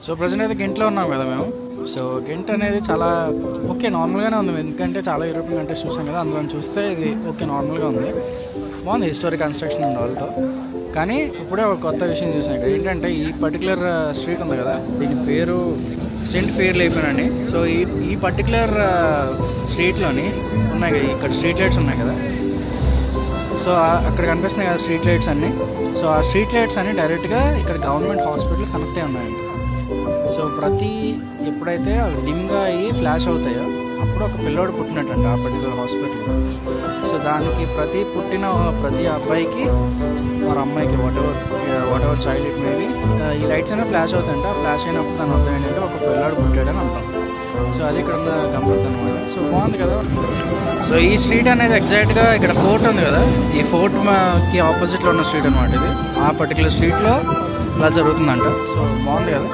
So present అయితే గింట్లో ఉన్నాం కదా మేము. సో గింట్ అనేది చాలా ఓకే నార్మల్గానే ఉంది, ఎందుకంటే చాలా యూరోపియన్ కంట్రీస్ చూసాం కదా, అందులో చూస్తే ఇది ఓకే నార్మల్గా ఉంది, బాగుంది హిస్టారిక్ కన్స్ట్రక్షన్ ఉంది వాళ్ళతో. కానీ ఇప్పుడే ఒక కొత్త విషయం చూసాను ఇక్కడ ఏంటంటే, ఈ పర్టికులర్ స్ట్రీట్ ఉంది కదా, దీని పేరు సెంట్ ఫీర్ లేపేనండి. సో ఈ పర్టికులర్ స్ట్రీట్లోని ఉన్నాయి కదా, ఇక్కడ స్ట్రీట్ లైట్స్ ఉన్నాయి కదా, సో అక్కడ కనిపిస్తున్నాయి కదా స్ట్రీట్ లైట్స్ అన్నీ. సో ఆ స్ట్రీట్ లైట్స్ అన్నీ డైరెక్ట్గా ఇక్కడ గవర్నమెంట్ హాస్పిటల్ కనెక్ట్ అయి ఉన్నాయండి. సో ఎప్పుడైతే అవి డిమ్గా అయ్యి ఫ్లాష్ అవుతాయో అప్పుడు ఒక పిల్లోడు పుట్టినట్టంట ఆ పర్టికులర్ హాస్పిటల్లో. సో దానికి పుట్టిన ప్రతి అబ్బాయికి మరి అమ్మాయికి what ever child it maybe ఈ లైట్స్ అనేవి ఫ్లాష్ అవుతాయంట. ఆ ఫ్లాష్ అయినప్పుడు దాని అర్థం ఏంటంటే ఒక పిల్లాడు పుట్టాడని అంటాం. సో అది ఇక్కడ ఉన్న గమ్మత్ అనమాట. సో బాగుంది కదా. సో ఈ స్ట్రీట్ అనేది ఎగ్జాక్ట్గా ఇక్కడ ఫోర్ట్ ఉంది కదా, ఈ ఫోర్ట్కి ఆపోజిట్లో ఉన్న స్ట్రీట్ అనమాట ఇది. ఆ పర్టికులర్ స్ట్రీట్లో ఇలా జరుగుతుందంట. సో బాగుంది కదా.